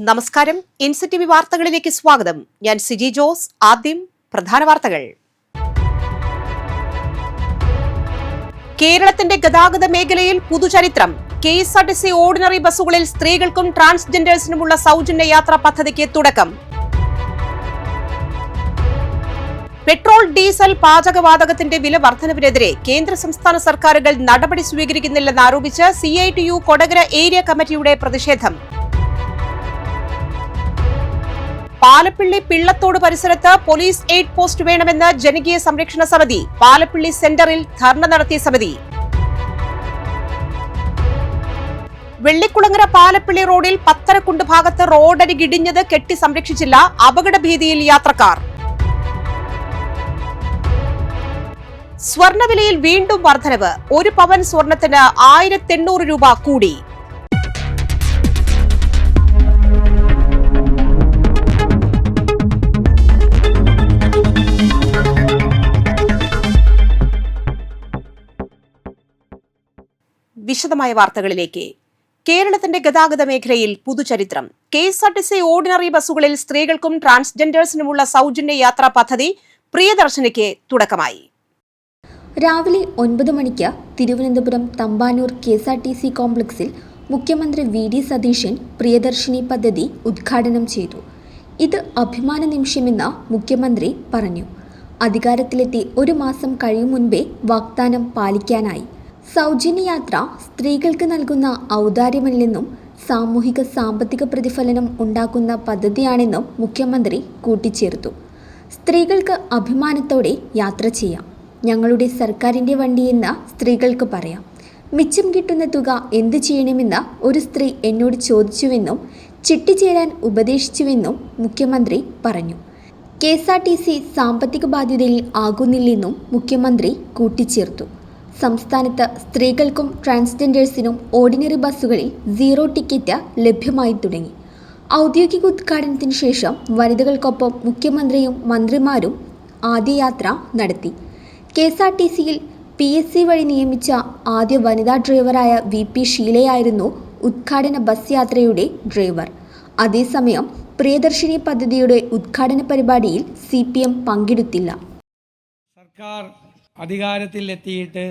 നമസ്കാരം. ഇൻസിറ്റിവി വാർത്തകളിലേക്ക് സ്വാഗതം. ഞാൻ സിജി ജോസ്. ആദ്യം പ്രധാന വാർത്തകൾ. കേരളത്തിന്റെ ഗതാഗത മേഖലയിൽ പുതുചരിത്രം. KSRTC ഓർഡിനറി ബസ്സുകളിൽ സ്ത്രീകൾക്കും ട്രാൻസ്ജെൻഡേഴ്സിനുമുള്ള സൗജന്യ യാത്രാ പദ്ധതിക്ക് തുടക്കം. പെട്രോൾ, ഡീസൽ, പാചകവാതകത്തിന്റെ വില വർധനവിനെതിരെ കേന്ദ്ര സംസ്ഥാന സർക്കാരുകൾ നടപടി സ്വീകരിക്കുന്നില്ലെന്നാരോപിച്ച് CITU കൊടകര ഏരിയ കമ്മിറ്റിയുടെ പ്രതിഷേധം. പാലപ്പിള്ളി പിള്ളത്തോട് പരിസരത്ത് പോലീസ് എയ്ഡ് പോസ്റ്റ് വേണമെന്ന് ജനകീയ സംരക്ഷണ സമിതി. പാലപ്പിള്ളി സെന്ററിൽ ധർണ നടത്തിയ സമിതി. വെള്ളിക്കുളങ്ങര പാലപ്പിള്ളി റോഡിൽ പത്തരക്കുണ്ട് ഭാഗത്ത് റോഡരികിടിഞ്ഞത് കെട്ടി സംരക്ഷിച്ചില്ല. അപകട ഭീതിയിൽ യാത്രക്കാർ. സ്വർണവിലയിൽ വീണ്ടും വർധനവ്. 1 പവൻ സ്വർണത്തിന് 1800 രൂപ കൂടി. വിശദമായ വാർത്തകളിലേക്ക്. കേരളത്തിന്റെ ഗതാഗത മേഖലയിൽ പുതുചരിത്രം. KSRTC ഓർഡിനറി ബസ്സുകളിൽ സ്ത്രീകൾക്കും ട്രാൻസ്ജെൻഡേഴ്സിനുമുള്ള സൗജന്യ യാത്രാ പദ്ധതി പ്രിയദർശിനിക്ക് തുടക്കമായി. രാവിലെ 9 മണിക്ക് തിരുവനന്തപുരം തമ്പാനൂർ KSRTC കോംപ്ലക്സിൽ മുഖ്യമന്ത്രി VD സതീശൻ പ്രിയദർശിനി പദ്ധതി ഉദ്ഘാടനം ചെയ്തു. ഇത് അഭിമാന നിമിഷമെന്ന് മുഖ്യമന്ത്രി പറഞ്ഞു. അധികാരത്തിലെത്തി 1 മാസം കഴിയും മുൻപേ വാഗ്ദാനം പാലിക്കാനായി. സൗജന്യ യാത്ര സ്ത്രീകൾക്ക് നൽകുന്ന ഔദാര്യമല്ലെന്നും സാമൂഹിക സാമ്പത്തിക പ്രതിഫലനം ഉണ്ടാക്കുന്ന പദ്ധതിയാണെന്നും മുഖ്യമന്ത്രി കൂട്ടിച്ചേർത്തു. സ്ത്രീകൾക്ക് അഭിമാനത്തോടെ യാത്ര ചെയ്യാം. ഞങ്ങളുടെ സർക്കാരിൻ്റെ വണ്ടിയെന്ന് സ്ത്രീകൾക്ക് പറയാം. മിച്ചം കിട്ടുന്ന തുക എന്തു ചെയ്യണമെന്ന് ഒരു സ്ത്രീ എന്നോട് ചോദിച്ചുവെന്നും ചിട്ടി ചേരാൻ ഉപദേശിച്ചുവെന്നും മുഖ്യമന്ത്രി പറഞ്ഞു. KSRTC സാമ്പത്തിക ബാധ്യതയിൽ ആകുന്നില്ലെന്നും മുഖ്യമന്ത്രി കൂട്ടിച്ചേർത്തു. സംസ്ഥാനത്ത് സ്ത്രീകൾക്കും ട്രാൻസ്ജെൻഡേഴ്സിനും ഓർഡിനറി ബസ്സുകളിൽ 0 ടിക്കറ്റ് ലഭ്യമായി തുടങ്ങി. ഔദ്യോഗിക ഉദ്ഘാടനത്തിന് ശേഷം വനിതകൾക്കൊപ്പം മുഖ്യമന്ത്രിയും മന്ത്രിമാരും ആദ്യയാത്ര നടത്തി. KSRTCയിൽ PSC വഴി നിയമിച്ച ആദ്യ വനിതാ ഡ്രൈവറായ VP ഷീലയായിരുന്നു ഉദ്ഘാടന ബസ് യാത്രയുടെ ഡ്രൈവർ. അതേസമയം പ്രിയദർശിനി പദ്ധതിയുടെ ഉദ്ഘാടന പരിപാടിയിൽ CPM പങ്കെടുത്തില്ല. സർക്കാർ അധികാരത്തിൽ എത്തിയിട്ട്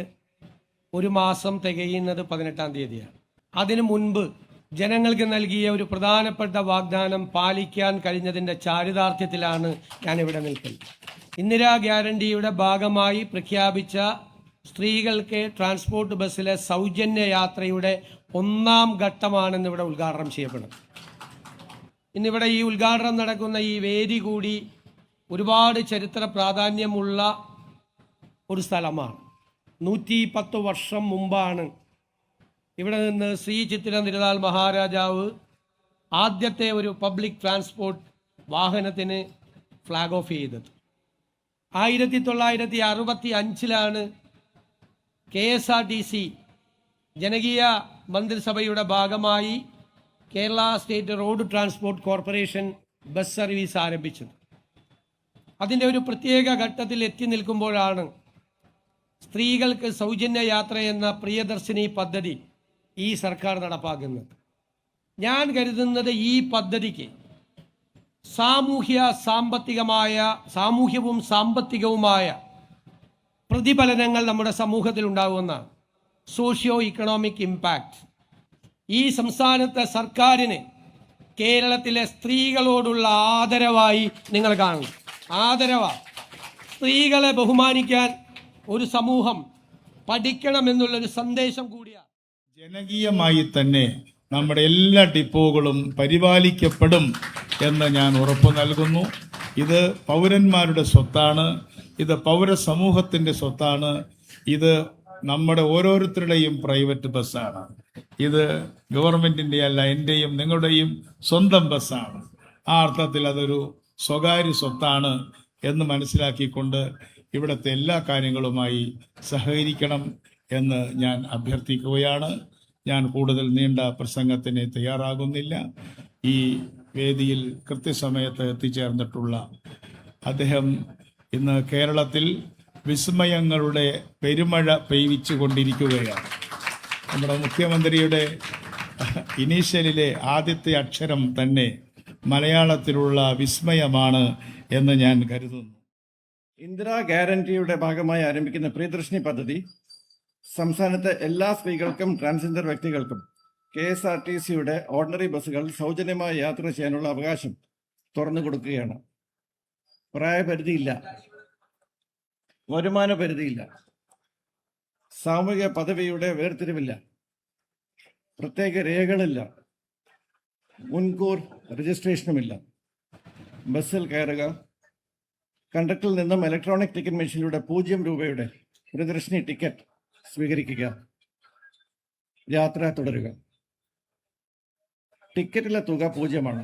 1 മാസം തികയുന്നത് 18-ാം തീയതിയാണ്. അതിനു മുൻപ് ജനങ്ങൾക്ക് നൽകിയ ഒരു പ്രധാനപ്പെട്ട വാഗ്ദാനം പാലിക്കാൻ കഴിഞ്ഞതിൻ്റെ ചാരിതാർത്ഥ്യത്തിലാണ് ഞാനിവിടെ നിൽക്കുന്നത്. ഇന്ദിരാ ഗ്യാരണ്ടിയുടെ ഭാഗമായി പ്രഖ്യാപിച്ച സ്ത്രീകൾക്ക് ട്രാൻസ്പോർട്ട് ബസ്സിലെ സൗജന്യ യാത്രയുടെ 1ാം ഘട്ടമാണെന്ന് ഇവിടെ ഉദ്ഘാടനം ചെയ്യപ്പെടുന്നത്. ഇന്നിവിടെ ഈ ഉദ്ഘാടനം നടക്കുന്ന ഈ വേദി കൂടി ഒരുപാട് ചരിത്ര പ്രാധാന്യമുള്ള ഒരു സ്ഥലമാണ്. 110 വർഷം മുമ്പാണ് ഇവിടെ നിന്ന് ശ്രീ ചിത്തിര തിരുനാൾ മഹാരാജാവ് ആദ്യത്തെ ഒരു പബ്ലിക് ട്രാൻസ്പോർട്ട് വാഹനത്തിന് ഫ്ലാഗ് ഓഫ് ചെയ്തത്. 1965 KSRTC ജനകീയ മന്ത്രിസഭയുടെ ഭാഗമായി Kerala state road transport corporation bus service ആരംഭിച്ചത്. അതിൻ്റെ ഒരു പ്രത്യേക ഘട്ടത്തിൽ എത്തി നിൽക്കുമ്പോഴാണ് സ്ത്രീകൾക്ക് സൗജന്യ യാത്ര എന്ന പ്രിയദർശിനി പദ്ധതി ഈ സർക്കാർ നടപ്പാക്കുന്നത്. ഞാൻ കരുതുന്നത് ഈ പദ്ധതിക്ക് സാമൂഹ്യവും സാമ്പത്തികവുമായ പ്രതിഫലനങ്ങൾ നമ്മുടെ സമൂഹത്തിൽ ഉണ്ടാകുമെന്നാണ്. Socio economic impact. ഈ സംസ്ഥാനത്തെ സർക്കാരിന് കേരളത്തിലെ സ്ത്രീകളോടുള്ള ആദരവായി നിങ്ങൾ കാണണം. ആദരവാണ്. സ്ത്രീകളെ ബഹുമാനിക്കാൻ ഒരു സമൂഹം പഠിക്കണമെന്നുള്ളൊരു സന്ദേശം കൂടിയാണ്. ജനകീയമായി തന്നെ നമ്മുടെ എല്ലാ ഡിപ്പോകളും പരിപാലിക്കപ്പെടും എന്ന് ഞാൻ ഉറപ്പു നൽകുന്നു. ഇത് പൗരന്മാരുടെ സ്വത്താണ്. ഇത് പൗരസമൂഹത്തിന്റെ സ്വത്താണ്. ഇത് നമ്മുടെ ഓരോരുത്തരുടെയും പ്രൈവറ്റ് ബസ്സാണ്. ഇത് ഗവൺമെന്റിന്റെ അല്ല, എന്റെയും നിങ്ങളുടെയും സ്വന്തം ബസ്സാണ്. ആ അർത്ഥത്തിൽ അതൊരു സ്വകാര്യ സ്വത്താണ് എന്ന് മനസ്സിലാക്കിക്കൊണ്ട് ഇവിടുത്തെ എല്ലാ കാര്യങ്ങളുമായി സഹകരിക്കണം എന്ന് ഞാൻ അഭ്യർത്ഥിക്കുകയാണ്. ഞാൻ കൂടുതൽ നീണ്ട പ്രസംഗത്തിന് തയ്യാറാകുന്നില്ല. ഈ വേദിയിൽ കൃത്യസമയത്ത് എത്തിച്ചേർന്നിട്ടുള്ള അദ്ദേഹം ഇന്ന് കേരളത്തിൽ വിസ്മയങ്ങളുടെ പെരുമഴ പെയ്യിച്ചു കൊണ്ടിരിക്കുകയാണ്. നമ്മുടെ മുഖ്യമന്ത്രിയുടെ ഇനീഷ്യലിലെ ആദ്യത്തെ അക്ഷരം തന്നെ മലയാളത്തിലുള്ള വിസ്മയമാണ് എന്ന് ഞാൻ കരുതുന്നു. ഇന്ദിരാ ഗ്യാരണ്ടിയുടെ ഭാഗമായി ആരംഭിക്കുന്ന പ്രിയദർശിനി പദ്ധതി സംസ്ഥാനത്തെ എല്ലാ സ്ത്രീകൾക്കും ട്രാൻസ്ജെൻഡർ വ്യക്തികൾക്കും KSRTCയുടെ ഓർഡിനറി ബസ്സുകൾ സൗജന്യമായി യാത്ര ചെയ്യാനുള്ള അവകാശം തുറന്നു കൊടുക്കുകയാണ്. പ്രായപരിധിയില്ല, വരുമാന പരിധിയില്ല, സാമൂഹിക പദവിയുടെ വേർതിരിവില്ല, പ്രത്യേക രേഖകളില്ല, മുൻകൂർ രജിസ്ട്രേഷനുമില്ല. ബസ്സിൽ കയറുക, കണ്ടക്ടറിൽ നിന്നും ഇലക്ട്രോണിക് ടിക്കറ്റ് മെഷീനിലൂടെ 0 രൂപയുടെ പ്രിയദർശിനി ടിക്കറ്റ് സ്വീകരിക്കുക, യാത്ര തുടരുക. ടിക്കറ്റിലെ തുക 0ആണ്.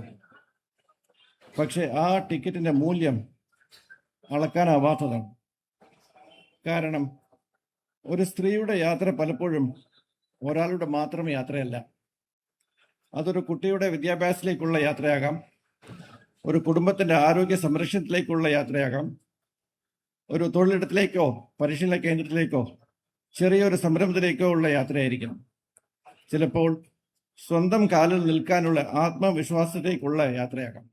പക്ഷെ ആ ടിക്കറ്റിന്റെ മൂല്യം അളക്കാനാവാത്തതാണ്. കാരണം ഒരു സ്ത്രീയുടെ യാത്ര പലപ്പോഴും ഒരാളുടെ മാത്രം യാത്രയല്ല. അതൊരു കുട്ടിയുടെ വിദ്യാഭ്യാസത്തിലേക്കുള്ള യാത്രയാകാം, ഒരു കുടുംബത്തിന്റെ ആരോഗ്യ സംരക്ഷണത്തിലേക്കുള്ള യാത്രയാകാം, ഒരു തൊഴിലിടത്തിലേക്കോ പരിശീലന കേന്ദ്രത്തിലേക്കോ ചെറിയൊരു സംരംഭത്തിലേക്കോ ഉള്ള യാത്രയായിരിക്കണം. ചിലപ്പോൾ സ്വന്തം കാലിൽ നിൽക്കാനുള്ള ആത്മവിശ്വാസത്തിലേക്കുള്ള യാത്രയാകാം.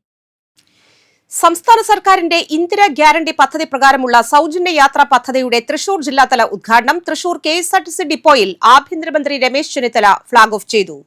സംസ്ഥാന സർക്കാരിന്റെ ഇന്ദിരാ ഗ്യാരണ്ടി പദ്ധതി പ്രകാരമുള്ള സൗജന്യ യാത്രാ പദ്ധതിയുടെ തൃശൂർ ജില്ലാതല ഉദ്ഘാടനം തൃശൂർ KSRTC ഡിപ്പോയിൽ ആഭ്യന്തരമന്ത്രി രമേശ് ചെന്നിത്തല ഫ്ളാഗ് ഓഫ് ചെയ്തു.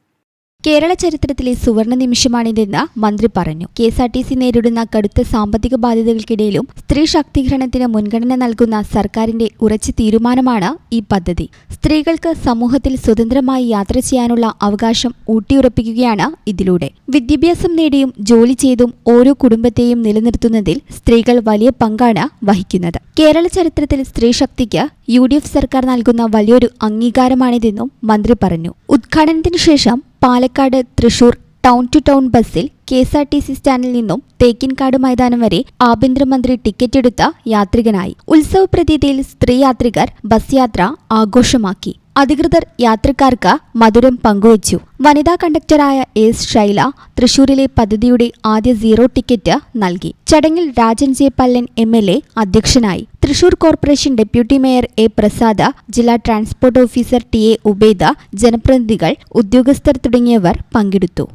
കേരള ചരിത്രത്തിലെ സുവർണ നിമിഷമാണിതെന്ന് മന്ത്രി പറഞ്ഞു. KSRTC നേരിടുന്ന കടുത്ത സാമ്പത്തിക ബാധ്യതകൾക്കിടയിലും സ്ത്രീ ശാക്തീകരണത്തിന് മുൻഗണന നൽകുന്ന സർക്കാരിന്റെ ഉറച്ച തീരുമാനമാണ് ഈ പദ്ധതി. സ്ത്രീകൾക്ക് സമൂഹത്തിൽ സ്വതന്ത്രമായി യാത്ര ചെയ്യാനുള്ള അവകാശം ഊട്ടിയുറപ്പിക്കുകയാണ് ഇതിലൂടെ. വിദ്യാഭ്യാസം നേടിയും ജോലി ചെയ്തും ഓരോ കുടുംബത്തെയും നിലനിർത്തുന്നതിൽ സ്ത്രീകൾ വലിയ പങ്കാണ് വഹിക്കുന്നത്. കേരള ചരിത്രത്തിൽ സ്ത്രീ ശക്തിക്ക് UDF സർക്കാർ നൽകുന്ന വലിയൊരു അംഗീകാരമാണിതെന്നും മന്ത്രി പറഞ്ഞു. ഉദ്ഘാടനത്തിനു ശേഷം Palakkad Thrissur town to town ബസ്സിൽ KSRTC സ്റ്റാൻഡിൽ നിന്നും തേക്കിൻകാട് മൈതാനം വരെ ആഭ്യന്തരമന്ത്രി ടിക്കറ്റ് എടുത്ത യാത്രികനായി. ഉത്സവ പ്രതീതിയിൽ സ്ത്രീ യാത്രികർ ബസ് യാത്ര ആഘോഷമാക്കി. അധികൃതർ യാത്രക്കാർക്ക് മധുരം പങ്കുവച്ചു. വനിതാ കണ്ടക്ടറായ S. ശൈല തൃശൂരിലെ പദ്ധതിയുടെ ആദ്യ 0 ടിക്കറ്റ് നൽകി. ചടങ്ങിൽ രാജൻ J. പല്ലൻ MLA അധ്യക്ഷനായി. Thrissur corporation deputy mayor A. Prasad, ജില്ലാ ട്രാൻസ്പോർട്ട് ഓഫീസർ TA. ഉബൈദ, ജനപ്രതിനിധികൾ, ഉദ്യോഗസ്ഥർ തുടങ്ങിയവർ പങ്കെടുത്തു.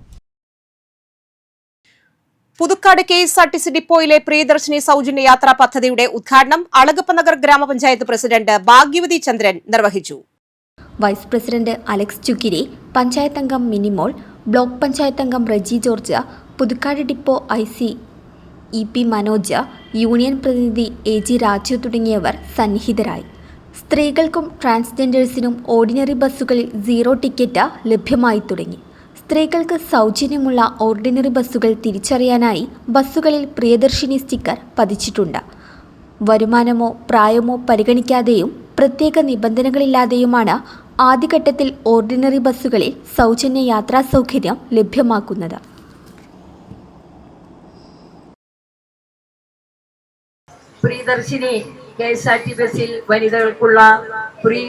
പുതുക്കാട് KSRTC ഡിപ്പോയിലെ പ്രിയദർശിനി സൗജന്യ യാത്രാ പദ്ധതിയുടെ ഉദ്ഘാടനം അളഗപ്പ നഗർ ഗ്രാമപഞ്ചായത്ത് പ്രസിഡന്റ് ഭാഗ്യവതി ചന്ദ്രൻ നിർവഹിച്ചു. Vice president Alex Chukkiri, panchayat അംഗം മിനിമോൾ, ബ്ലോക്ക് പഞ്ചായത്ത് അംഗം Reji George, Puthukkad depot IC EP Manoj, union പ്രതിനിധി AG രാജു തുടങ്ങിയവർ സന്നിഹിതരായി. സ്ത്രീകൾക്കും ട്രാൻസ്ജെൻഡേഴ്സിനും ഓർഡിനറി ബസ്സുകളിൽ 0 ടിക്കറ്റ് ലഭ്യമായി തുടങ്ങി. സ്ത്രീകൾക്ക് സൗജന്യമുള്ള ഓർഡിനറി ബസ്സുകൾ തിരിച്ചറിയാനായി ബസ്സുകളിൽ പ്രിയദർശിനി സ്റ്റിക്കർ പതിച്ചിട്ടുണ്ട്. വരുമാനമോ പ്രായമോ പരിഗണിക്കാതെയും പ്രത്യേക നിബന്ധനകളില്ലാതെയുമാണ് ആദ്യഘട്ടത്തിൽ ഓർഡിനറി ബസ്സുകളിൽ സൗജന്യ യാത്രാ സൗകര്യം ലഭ്യമാക്കുന്നത്. പ്രിയദർശിനി KSRTC ബസ്സിൽ വനിതകൾക്കുള്ള ഫ്രീ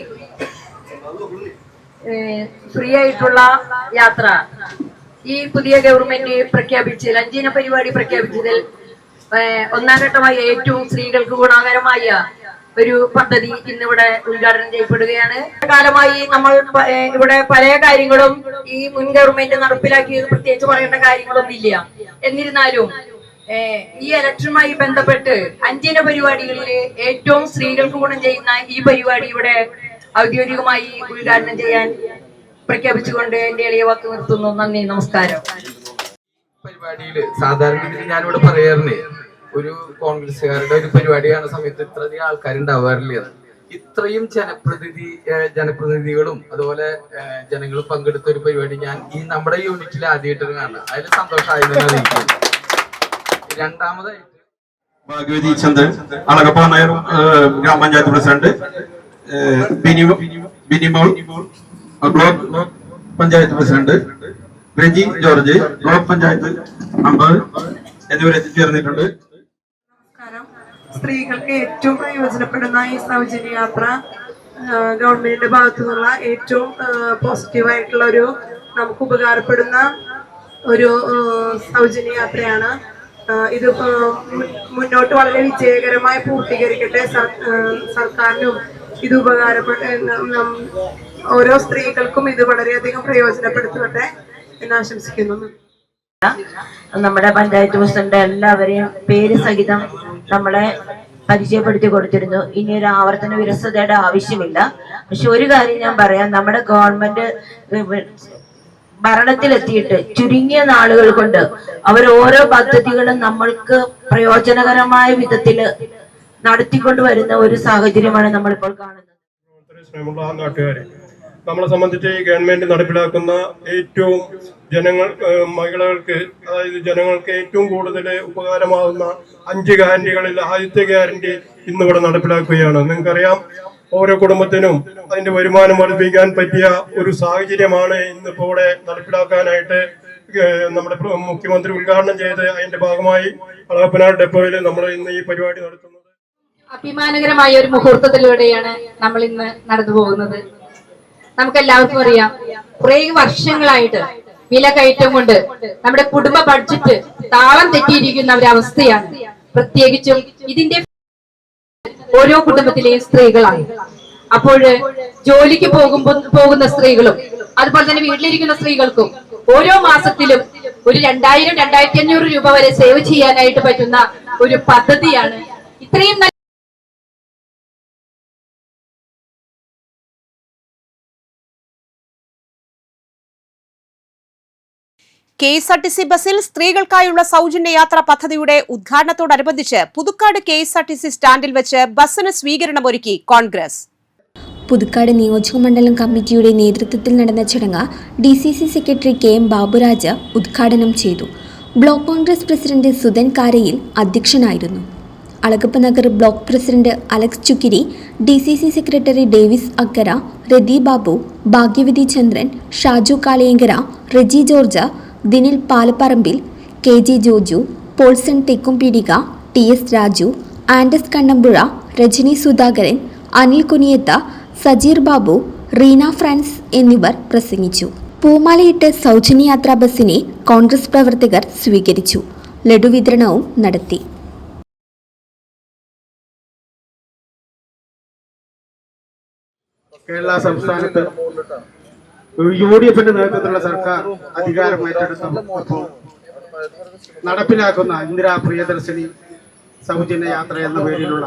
ആയിട്ടുള്ള യാത്ര ഈ പുതിയ ഗവൺമെന്റ് പ്രഖ്യാപിച്ചതിൽ 5 ഇന പരിപാടി പ്രഖ്യാപിച്ചതിൽ ഒന്നാം ഘട്ടമായി ഏറ്റവും സ്ത്രീകൾക്ക് ഗുണകരമായ ഒരു പദ്ധതി ഇന്നിവിടെ ഉദ്ഘാടനം ചെയ്യപ്പെടുകയാണ്. കാലമായി നമ്മൾ ഇവിടെ പല കാര്യങ്ങളും ഈ മുൻ ഗവൺമെന്റ് നടപ്പിലാക്കിയത് പ്രത്യേകിച്ച് പറയേണ്ട കാര്യങ്ങളൊന്നും ഇല്ല. എന്നിരുന്നാലും ഈ ഇലക്ഷനുമായി ബന്ധപ്പെട്ട് 5 ഇന പരിപാടികളിൽ ഏറ്റവും സ്ത്രീകൾക്ക് ഗുണം ചെയ്യുന്ന ഈ പരിപാടി ഇവിടെ ഔദ്യോഗികമായി ഉദ്ഘാടനം ചെയ്യാൻ പ്രഖ്യാപിച്ചുകൊണ്ട് എന്റെ എളിയ വാക്ക് നിർത്തുന്നു. നന്ദി, നമസ്കാരം. പരിപാടിയിൽ സാധാരണ ഞാനിവിടെ പറയാറുണ്ട്, ഒരു കോൺഗ്രസ്സുകാരുടെ ഒരു പരിപാടിയാണ് സമയത്ത് ഇത്രയധികം ആൾക്കാരുണ്ടാവാറില്ല. ഇത്രയും ജനപ്രതിനിധികളും അതുപോലെ ജനങ്ങളും പങ്കെടുത്ത ഒരു പരിപാടി ഞാൻ ഈ നമ്മുടെ യൂണിറ്റിൽ ആദ്യമായിട്ടാണ് കാണുന്നത്. അതിൽ സന്തോഷമായി. രണ്ടാമതായിട്ട് ഭാഗ്യവതി ചന്ദ്രൻ, അളഗപ്പ നഗർ ഗ്രാമപഞ്ചായത്ത് president, Binimol block panchayat president, Reji George block panchayat member എന്നിവർ എത്തിച്ചേർന്നിട്ടുണ്ട്. സ്ത്രീകൾക്ക് ഏറ്റവും പ്രയോജനപ്പെടുന്ന ഈ സൗജന്യ യാത്ര ഗവൺമെന്റിന്റെ ഭാഗത്തു നിന്നുള്ള ഏറ്റവും പോസിറ്റീവായിട്ടുള്ള നമുക്ക് ഉപകാരപ്പെടുന്ന ഒരു സൗജന്യ യാത്രയാണ്. ഇത് മുന്നോട്ട് വളരെ വിജയകരമായി പൂർത്തീകരിക്കട്ടെ. സർക്കാരിനും ഇത് ഓരോ സ്ത്രീകൾക്കും ഇത് വളരെയധികം പ്രയോജനപ്പെടുത്തട്ടെ എന്ന് ആശംസിക്കുന്നു. നമ്മുടെ പഞ്ചായത്ത് പ്രസിഡന്റ് എല്ലാവരെയും പേര് സഹിതം നമ്മളെ പരിചയപ്പെടുത്തി കൊടുത്തിരുന്നു. ഇനി ഒരു ആവർത്തന വിരസതയുടെ ആവശ്യമില്ല. പക്ഷെ ഒരു കാര്യം ഞാൻ പറയാം, നമ്മുടെ ഗവൺമെന്റ് ഭരണത്തിലെത്തിയിട്ട് ചുരുങ്ങിയ നാളുകൾ കൊണ്ട് അവർ ഓരോ പദ്ധതികളും നമ്മൾക്ക് പ്രയോജനകരമായ വിധത്തില് നടത്തിക്കൊണ്ട് വരുന്ന ഒരു സാഹചര്യമാണ് നമ്മളിപ്പോൾ കാണുന്നത്. നമ്മളെ സംബന്ധിച്ച് ഈ ഗവൺമെന്റ് നടപ്പിലാക്കുന്ന ഏറ്റവും മഹിളകൾക്ക്, അതായത് ജനങ്ങൾക്ക് ഏറ്റവും കൂടുതൽ ഉപകാരമാകുന്ന 5 ഗ്യാരണ്ടികളിൽ ആദ്യത്തെ ഗ്യാരണ്ടി ഇന്നിവിടെ നടപ്പിലാക്കുകയാണ്. നിങ്ങൾക്കറിയാം, ഓരോ കുടുംബത്തിനും അതിന്റെ വരുമാനം വർദ്ധിപ്പിക്കാൻ പറ്റിയ ഒരു സാഹചര്യമാണ് ഇന്നിപ്പോ ഇവിടെ നടപ്പിലാക്കാനായിട്ട് നമ്മുടെ മുഖ്യമന്ത്രി ഉദ്ഘാടനം ചെയ്ത് അതിന്റെ ഭാഗമായി അളഗപ്പനാട് ഡെപ്പോയിൽ നമ്മൾ ഇന്ന് ഈ പരിപാടി നടത്തുന്നത്. അഭിമാനകരമായ ഒരു മുഹൂർത്തത്തിലൂടെയാണ് നമ്മൾ ഇന്ന് നടന്നു പോകുന്നത്. നമുക്കെല്ലാവർക്കും അറിയാം, കുറെ വർഷങ്ങളായിട്ട് വില കയറ്റം കൊണ്ട് നമ്മുടെ കുടുംബ ബഡ്ജറ്റ് താളം തെറ്റിയിരിക്കുന്ന ഒരവസ്ഥയാണ്. പ്രത്യേകിച്ചും ഇതിന്റെ ഓരോ കുടുംബത്തിലെയും സ്ത്രീകളാണ്. അപ്പോൾ ജോലിക്ക് പോകുന്ന സ്ത്രീകളും അതുപോലെ തന്നെ വീട്ടിലിരിക്കുന്ന സ്ത്രീകൾക്കും ഓരോ മാസത്തിലും ഒരു 2000-2500 രൂപ വരെ സേവ് ചെയ്യാനായിട്ട് പറ്റുന്ന ഒരു പദ്ധതിയാണ്. ഇത്രയും KSRTC ബസ്സിൽ സ്ത്രീകൾക്കായുള്ള സൗജന്യ യാത്രാ പദ്ധതിയുടെ ഉദ്ഘാടനത്തോടനുബന്ധിച്ച് പുതുക്കാട് KSRTC സ്റ്റാൻഡിൽ വെച്ച് ബസ്സിന് സ്വീകരണമൊരുക്കി കോൺഗ്രസ്. പുതുക്കാട് നിയോജകമണ്ഡലം കമ്മിറ്റിയുടെ നേതൃത്വത്തിൽ നടന്ന ചടങ്ങ് DCC സെക്രട്ടറി KM ബാബുരാജ് ഉദ്ഘാടനം ചെയ്തു. ബ്ലോക്ക് കോൺഗ്രസ് പ്രസിഡന്റ് സുധൻ കാരയിൽ അധ്യക്ഷനായിരുന്നു. Alagappa Nagar block president Alex Chukkiri, DCC secretary Davis Akkara, Rathi Babu, Bhagyavathi Chandran, Shaju Kaliyankara, Reji George, Dinil Palapparambil, KG Joju, Paulson Thekkumpeedika, TS Raju, ആൻഡസ് കണ്ണമ്പുഴ, രജനി സുധാകരൻ, അനിൽ കുനിയത്ത, സജീർ ബാബു, റീന ഫ്രാൻസ് എന്നിവർ പ്രസംഗിച്ചു. പൂമാലയിട്ട് സൗജന്യയാത്രാ ബസ്സിനെ കോൺഗ്രസ് പ്രവർത്തകർ സ്വീകരിച്ചു. ലഡു വിതരണവും നടത്തി. കേരള സംസ്ഥാനത്ത് UDFന്റെ നേതൃത്വത്തിലുള്ള സർക്കാർ അധികാരം ഏറ്റെടുത്തപ്പോൾ നടപ്പിലാക്കുന്ന ഇന്ദിരാ പ്രിയദർശിനി സൗജന്യ യാത്ര എന്ന പേരിലുള്ള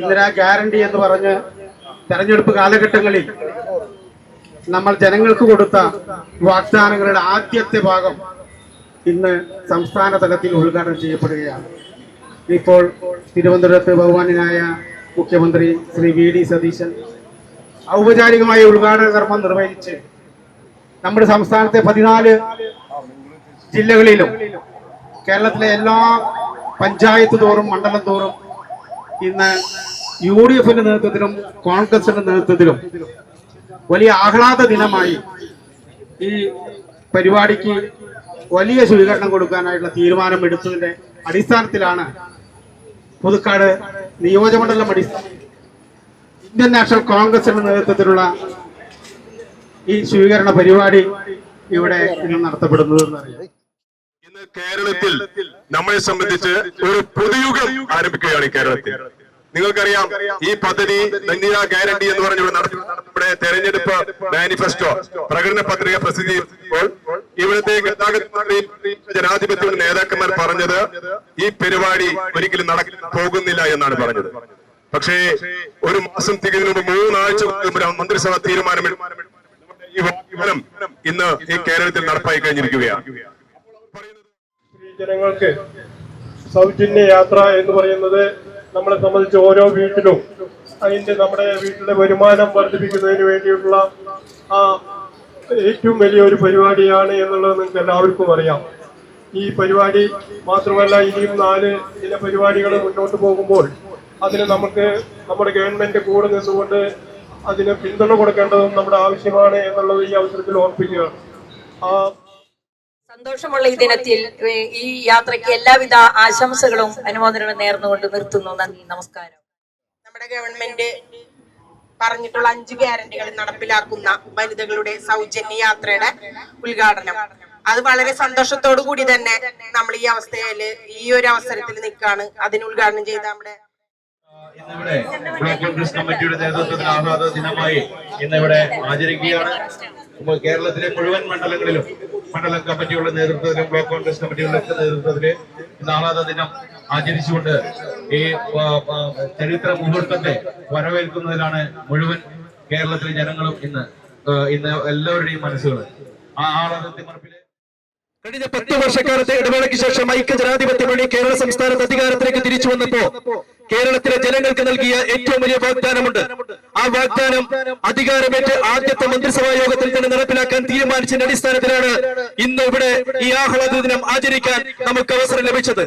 ഇന്ദിരാ ഗ്യാരണ്ടി എന്ന് പറഞ്ഞ് തെരഞ്ഞെടുപ്പ് കാലഘട്ടങ്ങളിൽ നമ്മൾ ജനങ്ങൾക്ക് കൊടുത്ത വാഗ്ദാനങ്ങളുടെ ആദ്യത്തെ ഭാഗം ഇന്ന് സംസ്ഥാന തലത്തിൽ ഉദ്ഘാടനം ചെയ്യപ്പെടുകയാണ്. ഇപ്പോൾ തിരുവനന്തപുരത്ത് ബഹുമാന്യനായ മുഖ്യമന്ത്രി ശ്രീ VD സതീശൻ ഔപചാരികമായ ഉദ്ഘാടന കർമ്മം നിർവഹിച്ച് നമ്മുടെ സംസ്ഥാനത്തെ 14 ജില്ലകളിലും കേരളത്തിലെ എല്ലാ പഞ്ചായത്ത് തോറും മണ്ഡലം തോറും ഇന്ന് UDFന്റെ നേതൃത്വത്തിലും കോൺഗ്രസിന്റെ നേതൃത്വത്തിലും വലിയ ആഹ്ലാദ ദിനമായി ഈ പരിപാടിക്ക് വലിയ സ്വീകരണം കൊടുക്കാനായിട്ടുള്ള തീരുമാനം എടുത്തതിന്റെ അടിസ്ഥാനത്തിലാണ് പുതുക്കാട് നിയോജകമണ്ഡലം ഇന്ത്യൻ നാഷണൽ കോൺഗ്രസിന്റെ നേതൃത്വത്തിലുള്ള ഈ സ്വീകരണ പരിപാടി ഇവിടെ ഇന്ന് നടത്തപ്പെടുന്നത് എന്നറിയാം. ഇന്ന് കേരളത്തിൽ നമ്മളെ സംബന്ധിച്ച് ഒരു പുതുയുഗം ആരംഭിക്കുകയാണ്. കേരളത്തിൽ നിങ്ങൾക്കറിയാം, ഈ പദ്ധതി ഇന്ദിരാ ഗ്യാരണ്ടി എന്ന് പറഞ്ഞ നമ്മുടെ തെരഞ്ഞെടുപ്പ് മാനിഫെസ്റ്റോ പ്രകടന പത്രിക പ്രസിദ്ധീകരിച്ചപ്പോൾ ഇവിടുത്തെ ജനാധിപത്യ നേതാക്കന്മാർ പറഞ്ഞത് ഈ പരിപാടി ഒരിക്കലും പോകുന്നില്ല എന്നാണ് പറഞ്ഞത്. പക്ഷേ ഒരു മാസം തികഞ്ഞതിന് മുമ്പ് 3 ആഴ്ച മന്ത്രിസഭ തീരുമാനമെടുത്ത് ഈ വാഗ്ദാനം ഇന്ന് ഈ കേരളത്തിൽ നടപ്പായി കഴിഞ്ഞിരിക്കുകയാണ്. ജനങ്ങൾക്ക് സൗജന്യ യാത്ര എന്ന് പറയുന്നത് നമ്മളെ സംബന്ധിച്ച് ഓരോ വീട്ടിലും നമ്മുടെ വീട്ടിലെ വരുമാനം വർദ്ധിപ്പിക്കുന്നതിന് വേണ്ടിയിട്ടുള്ള ഏറ്റവും വലിയൊരു പരിപാടിയാണ് എന്നുള്ളത് നിങ്ങൾക്ക് എല്ലാവർക്കും അറിയാം. ഈ പരിപാടി മാത്രമല്ല, ഇനിയും 4 ചില പരിപാടികൾ മുന്നോട്ട് പോകുമ്പോൾ അതിന് നമുക്ക് നമ്മുടെ ഗവൺമെന്റ് കൂടെ നിന്നുകൊണ്ട് അതിന് പിന്തുണ കൊടുക്കേണ്ടതും നമ്മുടെ ആവശ്യമാണ് എന്നുള്ളത് ഈ അവസരത്തിൽ ഓർപ്പിക്കുകയാണ്. സന്തോഷമുള്ള ഈ ദിനത്തിൽ ഈ യാത്രയ്ക്ക് എല്ലാവിധ ആശംസകളും അനുമോദനങ്ങളും നേർന്നുകൊണ്ട് നിർത്തുന്നു. നന്ദി, നമസ്കാരം. നമ്മുടെ ഗവൺമെന്റ് പറഞ്ഞിട്ടുള്ള 5 ഗ്യാരണ്ടികൾ നടപ്പിലാക്കുന്ന വനിതകളുടെ സൗജന്യ യാത്രയുടെ ഉദ്ഘാടനം, അത് വളരെ സന്തോഷത്തോടു കൂടി തന്നെ നമ്മൾ ഈ അവസ്ഥയില് ഈ ഒരു അവസരത്തിൽ നിൽക്കാണ്. അതിന് ഉദ്ഘാടനം ചെയ്ത നമ്മുടെ ഇന്നിവിടെ ബ്ലോക്ക് കോൺഗ്രസ് കമ്മിറ്റിയുടെ നേതൃത്വത്തിൽ ആഹ്ലാദ ദിനമായി ഇന്നിവിടെ ആചരിക്കുകയാണ്. കേരളത്തിലെ മുഴുവൻ മണ്ഡലങ്ങളിലും മണ്ഡലം കമ്മിറ്റിയുടെ നേതൃത്വത്തിലും ബ്ലോക്ക് കോൺഗ്രസ് കമ്മിറ്റിയുടെ നേതൃത്വത്തില് ഇന്ന് ആഹ്ലാദ ദിനം ആചരിച്ചുകൊണ്ട് ഈ ചരിത്ര മുഹൂർത്തത്തെ വരവേൽക്കുന്നതിലാണ് മുഴുവൻ കേരളത്തിലെ ജനങ്ങളും ഇന്ന് എല്ലാവരുടെയും മനസ്സുകൾ ആ ആഹ്ലാദത്തിമർപ്പില്. കഴിഞ്ഞ 10 വർഷക്കാലത്തെ ഇടവേളയ്ക്ക് ശേഷം ഐക്യജനാധിപത്യ മുന്നണി കേരള സംസ്ഥാനത്ത് അധികാരത്തിലേക്ക് തിരിച്ചു വന്നപ്പോ കേരളത്തിലെ ജനങ്ങൾക്ക് നൽകിയ ഏറ്റവും വലിയ വാഗ്ദാനമുണ്ട്. ആ വാഗ്ദാനം അധികാരമേറ്റ് ആദ്യത്തെ മന്ത്രിസഭാ യോഗത്തിൽ തന്നെ നടപ്പിലാക്കാൻ തീരുമാനിച്ചതിന്റെ അടിസ്ഥാനത്തിലാണ് ഇന്ന് ഇവിടെ ഈ ആഹ്ലാദ ദിനം ആചരിക്കാൻ നമുക്ക് അവസരം ലഭിച്ചത്.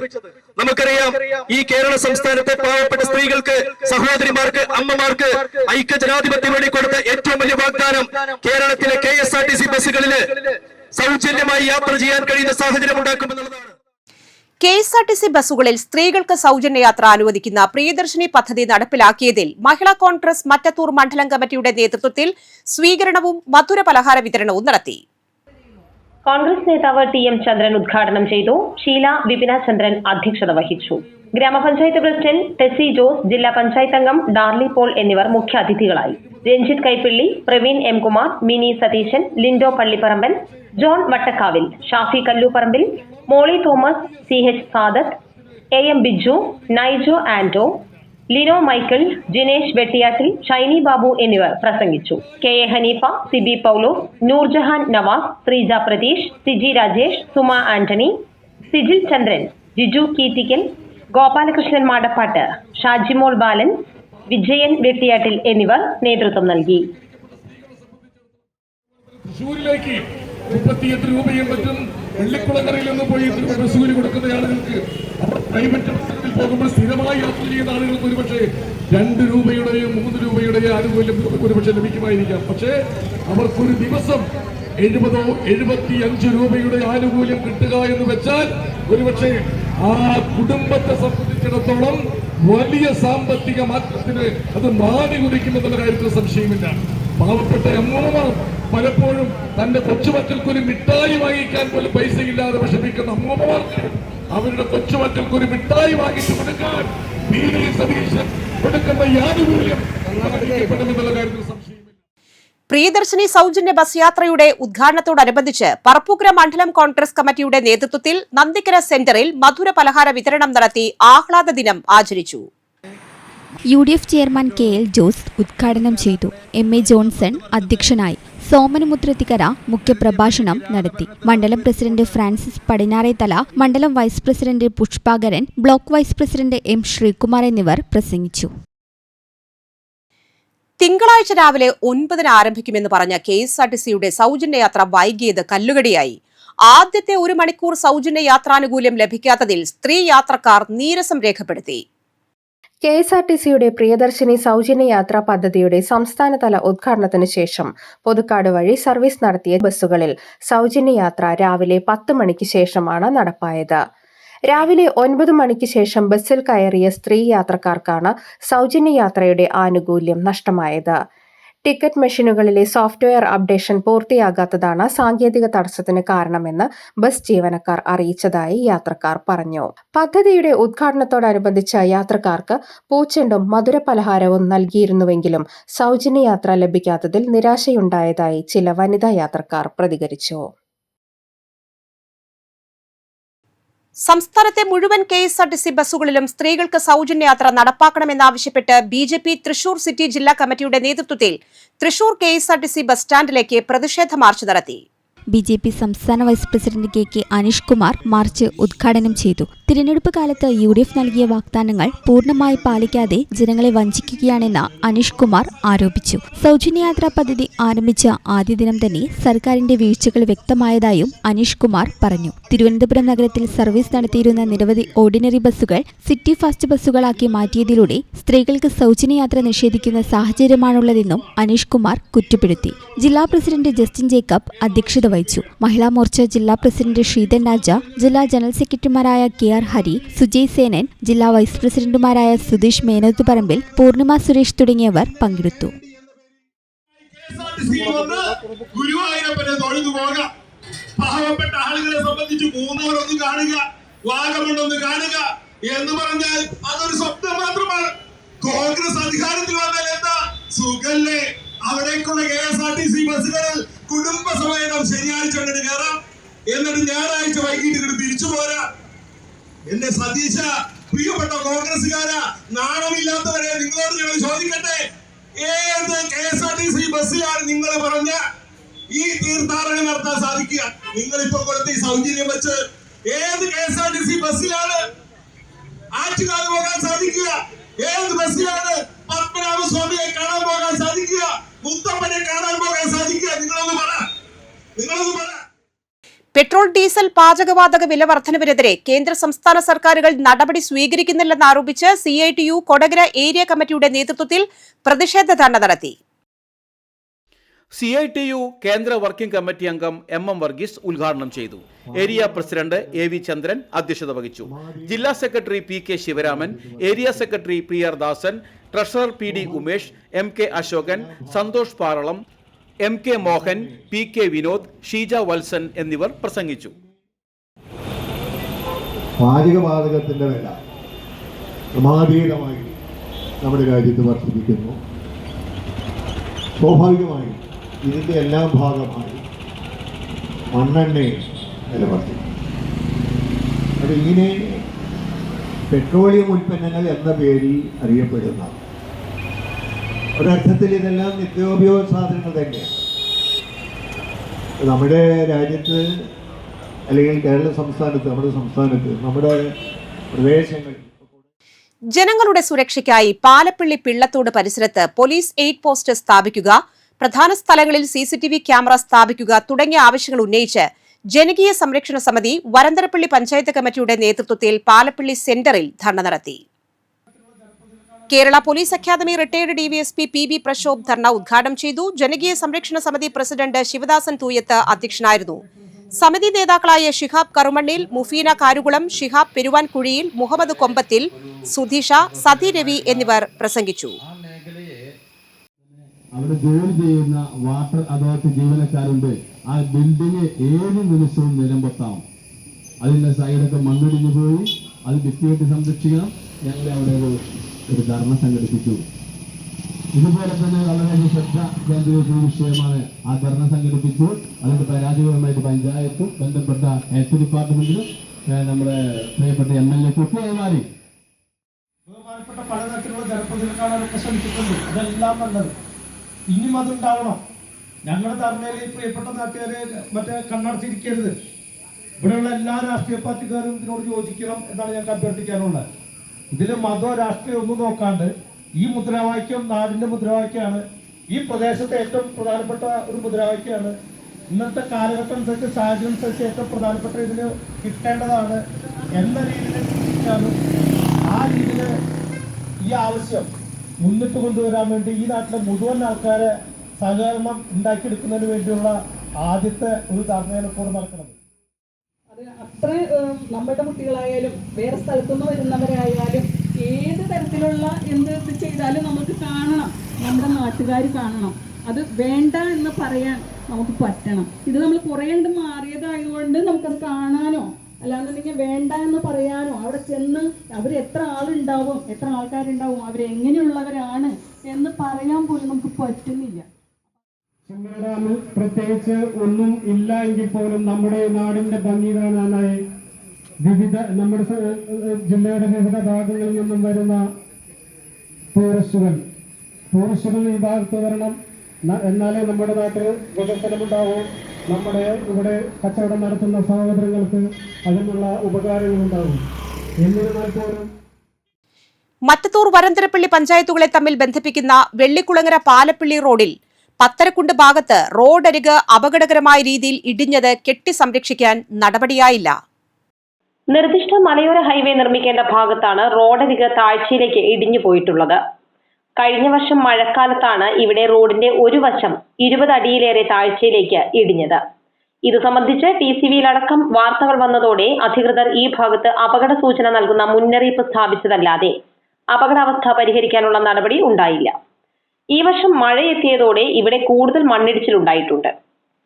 നമുക്കറിയാം, ഈ കേരള സംസ്ഥാനത്തെ പാവപ്പെട്ട സ്ത്രീകൾക്ക്, സഹോദരിമാർക്ക്, അമ്മമാർക്ക് ഐക്യജനാധിപത്യ മുന്നണി കൊടുത്ത ഏറ്റവും വലിയ വാഗ്ദാനം കേരളത്തിലെ KSRTC ബസ്സുകളില് സൗജന്യമായി യാത്ര ചെയ്യാൻ കഴിയുന്ന സാഹചര്യം ഉണ്ടാക്കുമെന്നുള്ളതാണ്. KSRTC ബസ്സുകളിൽ സ്ത്രീകൾക്ക് സൗജന്യ യാത്ര അനുവദിക്കുന്ന പ്രിയദർശിനി പദ്ധതി നടപ്പിലാക്കിയതിൽ മഹിളാ കോൺഗ്രസ് മറ്റത്തൂർ മണ്ഡലം കമ്മിറ്റിയുടെ നേതൃത്വത്തിൽ സ്വീകരണവും മധുര പലഹാര വിതരണവും നടത്തി. കോൺഗ്രസ് നേതാവ് TM ചന്ദ്രൻ ഉദ്ഘാടനം ചെയ്തു. ഷീല വിപിന ചന്ദ്രൻ അധ്യക്ഷത വഹിച്ചു. ഗ്രാമപഞ്ചായത്ത് പ്രസിഡന്റ് ടെസി ജോസ്, ജില്ലാ പഞ്ചായത്ത് അംഗം ഡാർലി പോൾ എന്നിവർ മുഖ്യാതിഥികളായി. Ranjith Kaippilly, Praveen M. Kumar, Mini Satheeshan, Lindo Pallipparamban, John Vattakkavil, Shafi Kalluparambil, Molly Thomas, CH Sadath, AM Biju, Naijo Anto, Lino Michael, Jinesh Vettiyattil, Shiny Babu എന്നിവർ പ്രസംഗിച്ചു. KA ഹനീഫ, CB പൗലോസ്, നൂർജഹാൻ നവാസ്, ശ്രീജ പ്രതീഷ്, സിജി രാജേഷ്, സുമ ആന്റണി, സിജിൽ ചന്ദ്രൻ, ജിജു കീറ്റിക്കൽ, ഗോപാലകൃഷ്ണൻ മാടപ്പാട്ട്, ഷാജിമോൾ ബാലൻ, വിജയൻ വെട്ടിയാട്ടിൽ എന്നിവർ നേതൃത്വം നൽകി. തൃശ്ശൂരിലേക്ക് 38 രൂപയും മറ്റും വെള്ളിക്കുളങ്ങരയിൽ നിന്ന് പോയി തൃശ്ശൂരിൽ കൊടുക്കുന്ന ആളുകൾക്ക് അവർ പ്രൈവറ്റ് ബസ്സിൽ പോകുമ്പോൾ സ്ഥിരമായി യാത്ര ചെയ്യുന്ന ആളുകൾക്ക് ഒരുപക്ഷെ 2 രൂപയുടെയോ 3 രൂപയുടെയോ ആനുകൂല്യം ഒരുപക്ഷെ ലഭിക്കുമായിരിക്കാം. പക്ഷേ അവർക്കൊരു ദിവസം 70 ഓ 75 രൂപയുടെ ആനുകൂല്യം കിട്ടുക എന്ന് വെച്ചാൽ ഒരുപക്ഷെ ആ കുടുംബത്തെ സംബന്ധിച്ചിടത്തോളം വലിയ സാമ്പത്തിക മാറ്റത്തിന് അത് മാറി കുറിക്കുമെന്നുള്ള കാര്യത്തിൽ സംശയമില്ല. പാവപ്പെട്ട അമ്മൂമ്മമാർ പലപ്പോഴും തന്റെ കൊച്ചുമക്കൾക്കൊരു മിഠായി വാങ്ങിക്കാൻ പോലും പൈസയില്ലാതെ വിഷമിക്കുന്ന അമ്മൂമ്മമാർക്ക് അവരുടെ കൊച്ചുമക്കൾക്കൊരു മിഠായി വാങ്ങിച്ചു കൊടുക്കാൻ സതീശൻ കൊടുക്കുന്ന ആനുകൂല്യം അനുവദിക്കപ്പെടുമെന്നുള്ള കാര്യത്തിൽ സംശയമില്ല. പ്രിയദർശിനി സൗജന്യ ബസ് യാത്രയുടെ ഉദ്ഘാടനത്തോടനുബന്ധിച്ച് പറപ്പൂക്കര മണ്ഡലം കോൺഗ്രസ് കമ്മിറ്റിയുടെ നേതൃത്വത്തിൽ നന്ദിക്കര സെന്ററിൽ മധുര പലഹാര വിതരണം നടത്തി ആഹ്ലാദ ദിനം ആചരിച്ചു. UDF ചെയർമാൻ KL ജോസ് ഉദ്ഘാടനം ചെയ്തു. MA ജോൺസൺ അധ്യക്ഷനായി. സോമനമുദ്രത്തിക്കര മുഖ്യപ്രഭാഷണം നടത്തി. മണ്ഡലം പ്രസിഡന്റ് ഫ്രാൻസിസ് പടിഞ്ഞാറേത്തല, മണ്ഡലം vice president Pushpakaran, block vice president M. Sreekumar എന്നിവർ പ്രസംഗിച്ചു. തിങ്കളാഴ്ച രാവിലെ 9-ന് ആരംഭിക്കുമെന്ന് പറഞ്ഞ KSRTCയുടെ സൗജന്യ യാത്ര വൈകിയത് കല്ലുകടിയായി. ആദ്യത്തെ 1 മണിക്കൂർ സൗജന്യ യാത്രാനുകൂല്യം ലഭിക്കാത്തതിൽ സ്ത്രീ യാത്രക്കാർ നീരസം രേഖപ്പെടുത്തി. KSRTCയുടെ പ്രിയദർശിനി സൗജന്യ യാത്രാ പദ്ധതിയുടെ സംസ്ഥാനതല ഉദ്ഘാടനത്തിന് ശേഷം പുതുക്കാട് വഴി സർവീസ് നടത്തിയ ബസ്സുകളിൽ സൗജന്യ യാത്ര രാവിലെ 10 മണിക്ക് ശേഷമാണ് നടപ്പായത്. രാവിലെ 9 മണിക്ക് ശേഷം ബസ്സിൽ കയറിയ സ്ത്രീ യാത്രക്കാർക്കാണ് സൗജന്യ യാത്രയുടെ ആനുകൂല്യം നഷ്ടമായത്. ടിക്കറ്റ് മെഷീനുകളിലെ സോഫ്റ്റ്വെയർ അപ്ഡേഷൻ പൂർത്തിയാകാത്തതാണ് സാങ്കേതിക തടസ്സത്തിന് കാരണമെന്ന് ബസ് ജീവനക്കാർ അറിയിച്ചതായി യാത്രക്കാർ പറഞ്ഞു. പദ്ധതിയുടെ ഉദ്ഘാടനത്തോടനുബന്ധിച്ച് യാത്രക്കാർക്ക് പൂച്ചെണ്ടും മധുരപലഹാരവും നൽകിയിരുന്നുവെങ്കിലും സൗജന്യ യാത്ര ലഭിക്കാത്തതിൽ നിരാശയുണ്ടായതായി ചില വനിതാ യാത്രക്കാർ പ്രതികരിച്ചു. സംസ്ഥാനത്തെ മുഴുവൻ KSRTC ബസ്സുകളിലും സ്ത്രീകൾക്ക് സൗജന്യ യാത്ര നടപ്പാക്കണമെന്നാവശ്യപ്പെട്ട് BJP തൃശൂർ സിറ്റി ജില്ലാ കമ്മിറ്റിയുടെ നേതൃത്വത്തിൽ തൃശൂർ KSRTC ബസ് സ്റ്റാൻഡിലേക്ക് പ്രതിഷേധ മാർച്ച് നടത്തി. BJP സംസ്ഥാന vice president KK Aneesh Kumar march ഉദ്ഘാടനം ചെയ്തു. തിരഞ്ഞെടുപ്പ് കാലത്ത് UDF നൽകിയ വാഗ്ദാനങ്ങൾ പൂർണ്ണമായി പാലിക്കാതെ ജനങ്ങളെ വഞ്ചിക്കുകയാണെന്ന് അനീഷ് കുമാർ ആരോപിച്ചു. സൗജന്യയാത്രാ പദ്ധതി ആരംഭിച്ച ആദ്യ ദിനം തന്നെ സർക്കാരിന്റെ വീഴ്ചകൾ വ്യക്തമായതായും അനീഷ് കുമാർ പറഞ്ഞു. തിരുവനന്തപുരം നഗരത്തിൽ സർവീസ് നടത്തിയിരുന്ന നിരവധി ഓർഡിനറി ബസ്സുകൾ സിറ്റി ഫാസ്റ്റ് ബസ്സുകളാക്കി മാറ്റിയതിലൂടെ സ്ത്രീകൾക്ക് സൗജന്യയാത്ര നിഷേധിക്കുന്ന സാഹചര്യമാണുള്ളതെന്നും അനീഷ് കുമാർ കുറ്റപ്പെടുത്തി. ജില്ലാ പ്രസിഡന്റ് ജസ്റ്റിൻ ജേക്കബ് അധ്യക്ഷത വഹിച്ചു. മഹിളാ മോർച്ച ജില്ലാ പ്രസിഡന്റ് ഷീതൻ രാജ, ജില്ലാ ജനറൽ സെക്രട്ടറിമാരായ KR ഹരി, സുജയ് സേനൻ, ജില്ലാ വൈസ് പ്രസിഡന്റുമാരായ സുധീഷ് മേനോത്തുപറമ്പിൽ, പൂർണിമ സുരേഷ് തുടങ്ങിയവർ പങ്കെടുത്തു. പാവപ്പെട്ട ആളുകളെ സംബന്ധിച്ച് മൂന്നാറൊന്ന് കാണുക, വാഗമണ്ണൊന്ന് കാണുക എന്ന് പറഞ്ഞാൽ അതൊരു സ്വപ്നം മാത്രമാണ്. കോൺഗ്രസ് അധികാരത്തിൽ വന്നാൽ എന്താ സുഖല്ലേ? അവിടേക്കുള്ള KSRTC ബസ്സുകളിൽ കുടുംബസമേതം ശനിയാഴ്ച കയറാം. എന്നിട്ട് ഞായറാഴ്ച വൈകിട്ട് ഇങ്ങോട്ട് തിരിച്ചു പോരാ. എന്റെ സതീശ, പ്രിയപ്പെട്ട കോൺഗ്രസ്സുകാരാ, നാണമില്ലാത്തവരെ, നിങ്ങളോട് ഞങ്ങൾ ചോദിക്കട്ടെ, ഏത് KSRTC ബസ്സിലാണ് നിങ്ങൾ പറഞ്ഞ ഈ തീർത്ഥാടനം നടത്താൻ സാധിക്കുക? നിങ്ങൾ ഇപ്പൊ കൊടുത്ത ഈ സൗജന്യം വെച്ച് ഏത് KSRTC ബസ്സിലാണ് ആറ്റുകാൽ പോകാൻ സാധിക്കുക? ഏത് ബസ്സിലാണ് പത്മനാഭസ്വാമിയെ കാണാൻ പോകാൻ സാധിക്കുക? മുത്തപ്പനെ കാണാൻ പോകാൻ സാധിക്കുക? നിങ്ങളൊന്ന് പറ. പെട്രോൾ, ഡീസൽ, പാചകവാതക വില വർധനവിനെതിരെ കേന്ദ്ര സംസ്ഥാന സർക്കാരുകൾ നടപടി സ്വീകരിക്കുന്നില്ലെന്നാരോപിച്ച് CITU കൊടകര ഏരിയ കമ്മിറ്റിയുടെ നേതൃത്വത്തിൽ പ്രതിഷേധ ധർണ നടത്തി. CITU കേന്ദ്ര വർക്കിംഗ് കമ്മിറ്റി അംഗം MM വർഗീസ് ഉദ്ഘാടനം ചെയ്തു. ഏരിയ പ്രസിഡന്റ് AV ചന്ദ്രൻ അധ്യക്ഷത വഹിച്ചു. ജില്ലാ secretary PK Sivaraman, area secretary PR Dasan, treasurer PD Umesh, MK Ashokan, Santhosh Paralam, MK Mohan, PK Vinod, Sheeja Valsan എന്നിവർ പ്രസംഗിച്ചു. പാചകവാതകത്തിന്റെ വില ക്രമാതീതമായി നമ്മുടെ രാജ്യത്ത് വർദ്ധിപ്പിക്കുന്നു. സ്വാഭാവികമായി ഇതിൻ്റെ എല്ലാം ഭാഗമായി മണ്ണെണ്ണയും വില വർദ്ധിക്കും. അത് ഇങ്ങനെ പെട്രോളിയം ഉൽപ്പന്നങ്ങൾ എന്ന പേരിൽ അറിയപ്പെടുന്ന ഒരർത്ഥത്തിൽ ഇതെല്ലാം നിത്യോപയോഗ സാധനങ്ങൾ തന്നെയാണ്. നമ്മുടെ രാജ്യത്ത് അല്ലെങ്കിൽ കേരള സംസ്ഥാനത്ത്, നമ്മുടെ പ്രദേശങ്ങളിൽ ജനങ്ങളുടെ സുരക്ഷയ്ക്കായി പാലപ്പിള്ളി പിള്ളത്തോട് പരിസരത്ത് പോലീസ് എയ്ഡ് പോസ്റ്റ് സ്ഥാപിക്കുക, പ്രധാന സ്ഥലങ്ങളിൽ CCTV ക്യാമറ സ്ഥാപിക്കുക തുടങ്ങിയ ആവശ്യങ്ങൾ ഉന്നയിച്ച് ജനകീയ സംരക്ഷണ സമിതി വരന്തരപ്പള്ളി പഞ്ചായത്ത് കമ്മിറ്റിയുടെ നേതൃത്വത്തിൽ പാലപ്പിള്ളി സെന്ററിൽ ധർണ നടത്തി. Kerala police academy retired DVSP PB Prashobh ധർണ ഉദ്ഘാടനം ചെയ്തു. ജനകീയ സംരക്ഷണ സമിതി പ്രസിഡന്റ് ശിവദാസൻ തൂയത്ത് അധ്യക്ഷനായിരുന്നു. സമിതി നേതാക്കളായ ഷിഹാബ് കറുമണ്ണിൽ, മുഫീന കാരുകുളം, ഷിഹാബ് പെരുവാൻകുഴിയിൽ, മുഹമ്മദ് കൊമ്പത്തിൽ, സുധീഷ, സതി രവി എന്നിവർ പ്രസംഗിച്ചു. അവിടെ ജോലി ചെയ്യുന്ന വാട്ടർ അതോറിറ്റി ജീവനക്കാരുണ്ട്. ആ ബിൽഡിംഗ് ഏത് നിമിഷവും നിലംപൊത്താം. അതിന്റെ സൈഡൊക്കെ മണ്ണിടിഞ്ഞു പോയി. അത് ഭിത്തിയായിട്ട് സംരക്ഷിക്കണം. ഞങ്ങൾ അവിടെ ഒരു ധർണ സംഘടിപ്പിച്ചു. ഇതുപോലെ തന്നെ വളരെ ശ്രദ്ധ കേന്ദ്രീകരിച്ച വിഷയമാണ്. ആ ധർണ സംഘടിപ്പിച്ചു. അതിന്റെ പരാതികളുമായിട്ട് പഞ്ചായത്തും ബന്ധപ്പെട്ട ഹെൽത്ത് ഡിപ്പാർട്ട്മെന്റിലും നമ്മുടെ പ്രിയപ്പെട്ട MLA ഒക്കെ മാറി. ബഹുമാനപ്പെട്ട പലതരത്തിലുള്ള ജനപ്രതിനിധികളൊക്കെ ശ്രമിച്ചിട്ടുണ്ട്. അതെല്ലാം നല്ലത്. ഇനിയും അതുണ്ടാവണം. ഞങ്ങളുടെ ധർണയിൽ പ്രിയപ്പെട്ട നാട്ടുകാരെ കണ്ണടച്ചിരിക്കരുത്. ഇവിടെയുള്ള എല്ലാ രാഷ്ട്രീയ പാർട്ടിക്കാരും ഇതിനോട് യോജിക്കണം എന്നാണ് ഞങ്ങൾക്ക് അഭ്യർത്ഥിക്കാനുള്ളത്. ഇതിൽ മതോ രാഷ്ട്രീയം ഒന്നും നോക്കാണ്ട് ഈ മുദ്രാവാക്യം നാടിന്റെ മുദ്രാവാക്യമാണ്. ഈ പ്രദേശത്തെ ഏറ്റവും പ്രധാനപ്പെട്ട ഒരു മുദ്രാവാക്യമാണ്. ഇന്നത്തെ കാലഘട്ടം അനുസരിച്ച്, സാഹചര്യം അനുസരിച്ച് ഏറ്റവും പ്രധാനപ്പെട്ട ഇതിന് കിട്ടേണ്ടതാണ് എന്ന രീതിയിൽ ചിന്തിക്കാനും ആ രീതിയിൽ ഈ ആവശ്യം മുന്നിട്ട് കൊണ്ടുവരാൻ വേണ്ടി ഈ നാട്ടിലെ മുഴുവൻ ആൾക്കാരെ സഹകരണം ഉണ്ടാക്കിയെടുക്കുന്നതിന് വേണ്ടിയുള്ള ആദ്യത്തെ ഒരു ധർണയാണ് ഇപ്പോൾ നടക്കുന്നത്. അത് അത്ര നമ്മുടെ കുട്ടികളായാലും വേറെ സ്ഥലത്തുനിന്ന് വരുന്നവരായാലും ഏത് തരത്തിലുള്ള എന്ത് ചെയ്താലും നമുക്ക് കാണണം, നമ്മുടെ നാട്ടുകാർ കാണണം. അത് വേണ്ട എന്ന് പറയാൻ നമുക്ക് പറ്റണം. ഇത് നമ്മൾ കുറേ കണ്ട് മാറിയതായതുകൊണ്ട് നമുക്കത് കാണാനോ അല്ലാന്നുണ്ടെങ്കിൽ വേണ്ട എന്ന് പറയാനോ അവിടെ ചെന്ന് അവർ എത്ര ആളുണ്ടാവും, എത്ര ആൾക്കാരുണ്ടാവും, അവരെങ്ങനെയുള്ളവരാണ് എന്ന് പറയാൻ പോലും നമുക്ക് പറ്റുന്നില്ല. ചെമ്മരാമ് പ്രത്യേകിച്ച് ഒന്നും ഇല്ല എങ്കിൽ പോലും നമ്മുടെ നാടിന്റെ ഭംഗി കാണാനായി നമ്മുടെ ജില്ലയുടെ വിവിധ ഭാഗങ്ങളിൽ നിന്നും വരുന്ന ടൂറിസ്റ്റുകൾ ഈ ഭാഗത്ത് വരണം. എന്നാലേ നമ്മുടെ നാട്ടിൽ വികസനമുണ്ടാവും. നമ്മുടെ ഇവിടെ കച്ചവടം നടത്തുന്ന സഹോദരങ്ങൾക്ക് അതിനുള്ള ഉപകാരങ്ങളുണ്ടാവും. എന്നിരുന്നാൽ പോലും മറ്റത്തൂർ വരന്തരപ്പള്ളി പഞ്ചായത്തുകളെ തമ്മിൽ ബന്ധിപ്പിക്കുന്ന വെള്ളിക്കുളങ്ങര പാലപ്പിള്ളി റോഡിൽ പത്തരക്കുണ്ട് ഭാഗത്ത് റോഡരിക് അപകടകരമായ രീതിയിൽ ഇടിഞ്ഞത് കെട്ടി സംരക്ഷിക്കാൻ നടപടിയായില്ല. നിർദ്ദിഷ്ട മലയോര ഹൈവേ നിർമ്മിക്കേണ്ട ഭാഗത്താണ് റോഡരിക് താഴ്ചയിലേക്ക് ഇടിഞ്ഞു പോയിട്ടുള്ളത്. കഴിഞ്ഞ വർഷം മഴക്കാലത്താണ് ഇവിടെ റോഡിന്റെ ഒരു വശം 20 അടിയിലേറെ താഴ്ചയിലേക്ക് ഇടിഞ്ഞത്. ഇത് സംബന്ധിച്ച് TCVയിലടക്കം വാർത്തകൾ വന്നതോടെ അധികൃതർ ഈ ഭാഗത്ത് അപകട സൂചന നൽകുന്ന മുന്നറിയിപ്പ് സ്ഥാപിച്ചതല്ലാതെ അപകടാവസ്ഥ പരിഹരിക്കാനുള്ള നടപടി ഉണ്ടായില്ല. ഈ വർഷം മഴയെത്തിയതോടെ ഇവിടെ കൂടുതൽ മണ്ണിടിച്ചിലുണ്ടായിട്ടുണ്ട്.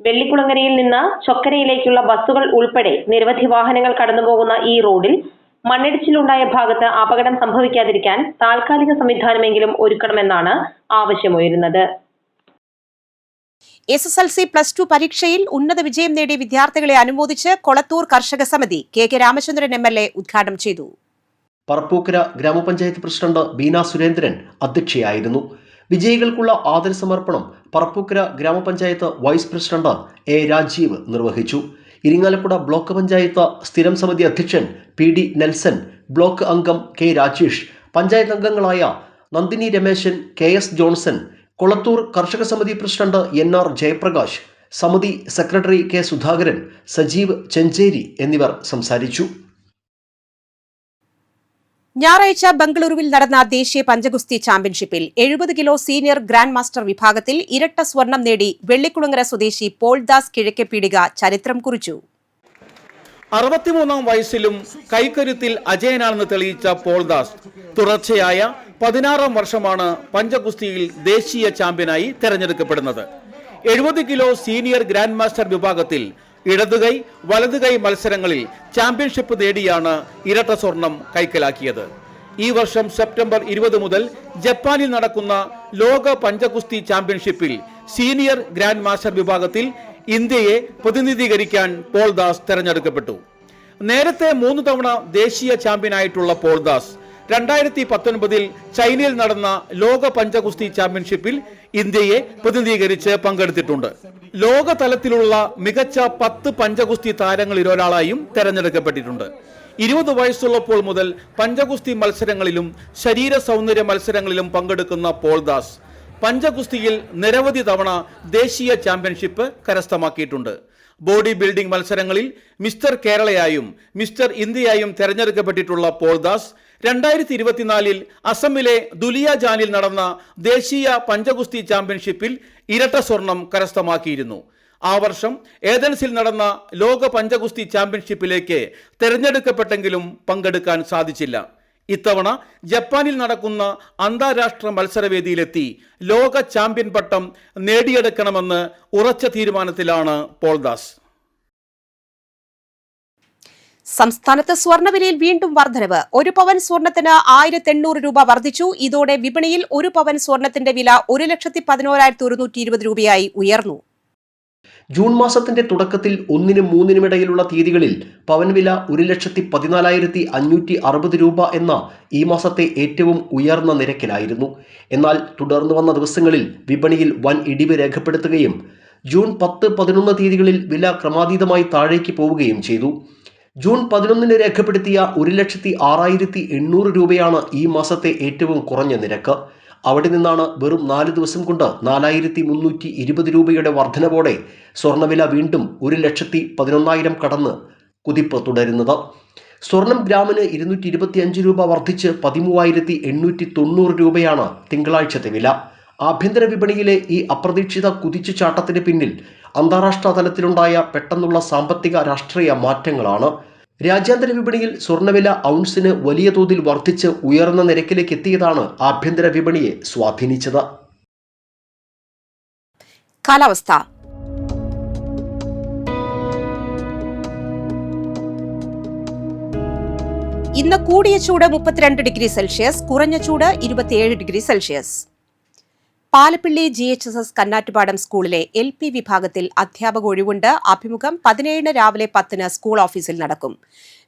വെള്ളിക്കുളങ്ങരയിൽ നിന്ന് ചൊക്കരയിലേക്കുള്ള ബസ്സുകൾ ഉൾപ്പെടെ നിരവധി വാഹനങ്ങൾ കടന്നുപോകുന്ന ഈ റോഡിൽ മണ്ണിടിച്ചിലുണ്ടായ ഭാഗത്ത് അപകടം സംഭവിക്കാതിരിക്കാൻ താൽക്കാലിക സംവിധാനമെങ്കിലും ഒരുക്കണമെന്നാണ് ആവശ്യമുയരുന്നത്. SSLC +2 പരീക്ഷയിൽ ഉന്നത വിജയം നേടിയ വിദ്യാർത്ഥികളെ അനുമോദിച്ച് കൊളത്തൂർ കർഷക സമിതി KK രാമചന്ദ്രൻ MLA ഉദ്ഘാടനം ചെയ്തു. പറപ്പൂക്കര ഗ്രാമപഞ്ചായത്ത് പ്രസിഡന്റ് ബീന സുരേന്ദ്രൻ അധ്യക്ഷയായിരുന്നു. വിജയികൾക്കുള്ള ആദരസമർപ്പണം പറപ്പൂക്കര ഗ്രാമപഞ്ചായത്ത് വൈസ് പ്രസിഡന്റ് A. രാജീവ് നിർവഹിച്ചു. ഇരിങ്ങാലക്കുട ബ്ലോക്ക് പഞ്ചായത്ത് സ്ഥിരം സമിതി അധ്യക്ഷൻ PD നെൽസൺ, ബ്ലോക്ക് അംഗം K. രാജേഷ്, പഞ്ചായത്ത് അംഗങ്ങളായ നന്ദിനി രമേശൻ, KS ജോൺസൺ, കൊളത്തൂർ കർഷക സമിതി പ്രസിഡന്റ് NR ജയപ്രകാശ്, സമിതി സെക്രട്ടറി K. സുധാകരൻ, സജീവ് ചെഞ്ചേരി എന്നിവർ സംസാരിച്ചു. ഞായറാഴ്ച ബംഗളൂരുവിൽ നടന്ന ദേശീയ പഞ്ചഗുസ്തി ചാമ്പ്യൻഷിപ്പിൽ 70 കിലോ സീനിയർ ഗ്രാൻഡ് മാസ്റ്റർ വിഭാഗത്തിൽ ഇരട്ട സ്വർണം നേടി വെള്ളിക്കുളങ്ങര സ്വദേശി പോൾദാസ് കിഴക്കെപ്പീടിക ചരിത്രം കുറിച്ചു. 63-ാം വയസ്സിലും കൈക്കരുത്തിൽ അജയനാണെന്ന് തെളിയിച്ച പോൾദാസ് തുടർച്ചയായ 16-ാം വർഷമാണ് പഞ്ചഗുസ്തിയിൽ ദേശീയ ചാമ്പ്യനായി തെരഞ്ഞെടുക്കപ്പെടുന്നത്. 70 കിലോ സീനിയർ ഗ്രാൻഡ് മാസ്റ്റർ വിഭാഗത്തിൽ ഇടതുകൈ വലതുകൈ മത്സരങ്ങളിൽ ചാമ്പ്യൻഷിപ്പ് നേടിയാണ് ഇരട്ട സ്വർണം കൈക്കലാക്കിയത്. ഈ വർഷം സെപ്റ്റംബർ 20 മുതൽ ജപ്പാനിൽ നടക്കുന്ന ലോക പഞ്ചഗുസ്തി ചാമ്പ്യൻഷിപ്പിൽ സീനിയർ ഗ്രാൻഡ് മാസ്റ്റർ വിഭാഗത്തിൽ ഇന്ത്യയെ പ്രതിനിധീകരിക്കാൻ പോൾദാസ് തെരഞ്ഞെടുക്കപ്പെട്ടു. നേരത്തെ 3 തവണ ദേശീയ ചാമ്പ്യനായിട്ടുള്ള പോൾദാസ് 2019-ൽ ചൈനയിൽ നടന്ന ലോക പഞ്ചഗുസ്തി ചാമ്പ്യൻഷിപ്പിൽ ഇന്ത്യയെ പ്രതിനിധീകരിച്ച് പങ്കെടുത്തിട്ടുണ്ട്. ലോക തലത്തിലുള്ള മികച്ച 10 പഞ്ചഗുസ്തി താരങ്ങളിൽ ഒരാളായും തെരഞ്ഞെടുക്കപ്പെട്ടിട്ടുണ്ട്. 20 വയസ്സുള്ളപ്പോൾ മുതൽ പഞ്ചഗുസ്തി മത്സരങ്ങളിലും ശരീര സൗന്ദര്യ മത്സരങ്ങളിലും പങ്കെടുക്കുന്ന പോൾദാസ് പഞ്ചഗുസ്തിയിൽ നിരവധി തവണ ദേശീയ ചാമ്പ്യൻഷിപ്പ് കരസ്ഥമാക്കിയിട്ടുണ്ട്. ബോഡി ബിൽഡിംഗ് മത്സരങ്ങളിൽ മിസ്റ്റർ കേരളയായും മിസ്റ്റർ ഇന്ത്യയായും തെരഞ്ഞെടുക്കപ്പെട്ടിട്ടുള്ള പോൾദാസ് 2024-ൽ അസമിലെ ദുലിയാജാനിൽ നടന്ന ദേശീയ പഞ്ചഗുസ്തി ചാമ്പ്യൻഷിപ്പിൽ ഇരട്ട സ്വർണം കരസ്ഥമാക്കിയിരുന്നു. ആ വർഷം ഏതൻസിൽ നടന്ന ലോക പഞ്ചഗുസ്തി ചാമ്പ്യൻഷിപ്പിലേക്ക് തെരഞ്ഞെടുക്കപ്പെട്ടെങ്കിലും പങ്കെടുക്കാൻ സാധിച്ചില്ല. ഇത്തവണ ജപ്പാനിൽ നടക്കുന്ന അന്താരാഷ്ട്ര മത്സരവേദിയിലെത്തി ലോക ചാമ്പ്യൻ പട്ടം നേടിയെടുക്കണമെന്ന് ഉറച്ച തീരുമാനത്തിലാണ് പോൾദാസ്. സംസ്ഥാനത്ത് സ്വർണ്ണവിലയിൽ വീണ്ടും വർധനവ്. 1 പവൻ സ്വർണത്തിന് 1800 രൂപ വർദ്ധിച്ചു. ഇതോടെ വിപണിയിൽ 1 പവൻ സ്വർണത്തിന്റെ വില 1,11,120 രൂപയായി ഉയർന്നു. ജൂൺ മാസത്തിന്റെ തുടക്കത്തിൽ 1-നും 3-നും ഇടയിലുള്ള തീയതികളിൽ പവൻ വില 1,14,560 രൂപ എന്ന ഈ മാസത്തെ ഏറ്റവും ഉയർന്ന നിരക്കിലായിരുന്നു. എന്നാൽ തുടർന്നു വന്ന ദിവസങ്ങളിൽ വിപണിയിൽ വൻ ഇടിവ് രേഖപ്പെടുത്തുകയും ജൂൺ 10-11 തീയതികളിൽ വില ക്രമാതീതമായി താഴേക്ക് പോവുകയും ചെയ്തു. ജൂൺ 11-ന് രേഖപ്പെടുത്തിയ 1,06,800 രൂപയാണ് ഈ മാസത്തെ ഏറ്റവും കുറഞ്ഞ നിരക്ക്. അവിടെ നിന്നാണ് വെറും 4 ദിവസം കൊണ്ട് 4,320 രൂപയുടെ വർധനവോടെ സ്വർണ്ണവില വീണ്ടും 1,11,000 കടന്ന് കുതിപ്പ് തുടരുന്നത്. സ്വർണം ഗ്രാമിന് 225 രൂപ വർദ്ധിച്ച് 13,890 രൂപയാണ് തിങ്കളാഴ്ചത്തെ വില. ആഭ്യന്തര വിപണിയിലെ ഈ അപ്രതീക്ഷിത കുതിച്ചുചാട്ടത്തിന് പിന്നിൽ അന്താരാഷ്ട്ര തലത്തിലുണ്ടായ പെട്ടെന്നുള്ള സാമ്പത്തിക രാഷ്ട്രീയ മാറ്റങ്ങളാണ്. രാജ്യാന്തര വിപണിയിൽ സ്വർണ്ണവില ഔൺസിന് വലിയ തോതിൽ വർദ്ധിച്ച് ഉയർന്ന നിരക്കിലേക്ക് എത്തിയതാണ് ആഭ്യന്തര വിപണിയെ സ്വാധീനിച്ചത്. കാലാവസ്ഥ. ഇന്ന് കൂടിയ ചൂട് 32 ഡിഗ്രി സെൽഷ്യസ്, കുറഞ്ഞ ചൂട് 27 degree Celsius. Palappilly GHSS Kannattupadam സ്കൂളിലെ LP വിഭാഗത്തിൽ അധ്യാപക ഒഴിവുണ്ട്. അഭിമുഖം 17-ന് രാവിലെ 10-ന് സ്കൂൾ ഓഫീസിൽ നടക്കും.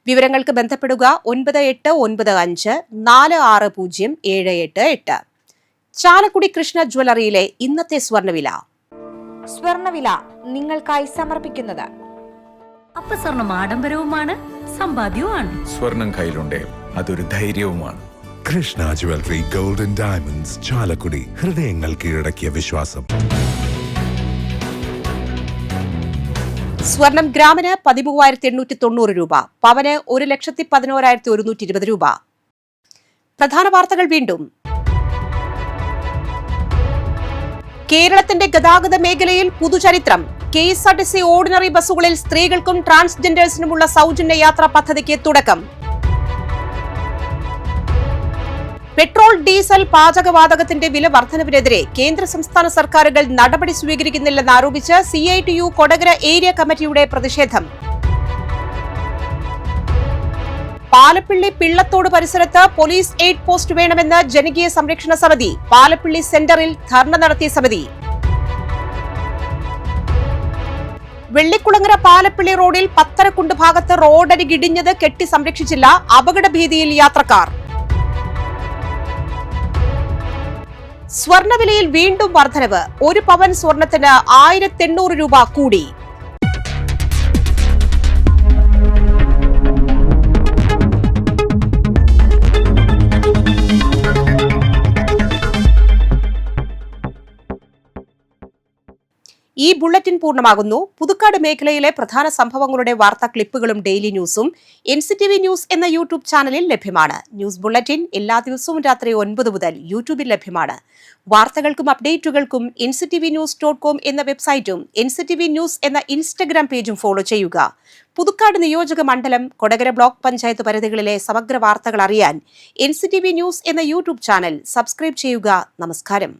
വിവരങ്ങൾക്ക് ബന്ധപ്പെടുക 9895460788. ചാലക്കുടി കൃഷ്ണ ജ്വല്ലറിയിലെ ഇന്നത്തെ സ്വർണ്ണവില. സ്വർണ്ണവില നിങ്ങൾക്കായി സമർപ്പിക്കുന്നത് അപ്പസ്വർണം ആഡംബരവുമാണ്, സമ്പാദ്യവുമാണ്. സ്വർണം കയ്യിലുണ്ടേ അതൊരു ധൈര്യവുമാണ്. Krishna jewellery golden diamonds, Chalakudy. ഹൃദയങ്ങൾ കീഴടക്കിയ വിശ്വാസം. സ്വർണം ഗ്രാമിന് 13,890 രൂപ, പവന് 1,11,120 രൂപ. പ്രധാന വാർത്തകൾ വീണ്ടും. കേരളത്തിന്റെ ഗതാഗത മേഖലയിൽ പുതുചരിത്രം. KSRTC ഓർഡിനറി ബസ്സുകളിൽ സ്ത്രീകൾക്കും ട്രാൻസ്ജെൻഡേഴ്സിനുമുള്ള സൗജന്യ യാത്രാ പദ്ധതിക്ക് തുടക്കം. പെട്രോൾ, ഡീസൽ, പാചകവാതകത്തിന്റെ വില വർധനവിനെതിരെ കേന്ദ്ര സംസ്ഥാന സർക്കാരുകൾ നടപടി സ്വീകരിക്കുന്നില്ലെന്നാരോപിച്ച് CITU കൊടകര ഏരിയ കമ്മിറ്റിയുടെ പ്രതിഷേധം. പാലപ്പിള്ളി പിള്ളത്തോട് പരിസരത്ത് പോലീസ് എയ്ഡ് പോസ്റ്റ് വേണമെന്ന് ജനകീയ സംരക്ഷണ സമിതി. പാലപ്പിള്ളി സെന്ററിൽ ധർണ നടത്തിയ സമിതി. വെള്ളിക്കുളങ്ങര പാലപ്പിള്ളി റോഡിൽ പത്തരക്കുണ്ട് ഭാഗത്ത് റോഡരികിടിഞ്ഞത് കെട്ടി സംരക്ഷിച്ചില്ല, അപകടഭീതിയിൽ യാത്രക്കാർ. സ്വർണവിലയിൽ വീണ്ടും വർധനവ്, 1 പവൻ സ്വർണത്തിന് 1800 രൂപ കൂടി. ഈ ബുള്ളറ്റിൻ പൂർണ്ണമാകുന്നു. പുതുക്കാട് മേഖലയിലെ പ്രധാന സംഭവങ്ങളുടെ വാർത്താ ക്ലിപ്പുകളും ഡെയിലി ന്യൂസും NCTV ന്യൂസ് എന്ന യൂട്യൂബ് ചാനലിൽ ലഭ്യമാണ്. ന്യൂസ് ബുള്ളറ്റിൻ എല്ലാ ദിവസവും രാത്രി 9 മുതൽ യൂട്യൂബിൽ ലഭ്യമാണ്. വാർത്തകൾക്കും അപ്ഡേറ്റുകൾക്കും nctvnews.com എന്ന വെബ്സൈറ്റും NCTV ന്യൂസ് എന്ന ഇൻസ്റ്റഗ്രാം പേജും ഫോളോ ചെയ്യുക. പുതുക്കാട് നിയോജക മണ്ഡലം, കൊടകര ബ്ലോക്ക് പഞ്ചായത്ത് പരിധികളിലെ സമഗ്ര വാർത്തകൾ അറിയാൻ NCTV ന്യൂസ് എന്ന യൂട്യൂബ് ചാനൽ സബ്സ്ക്രൈബ് ചെയ്യുക. നമസ്കാരം.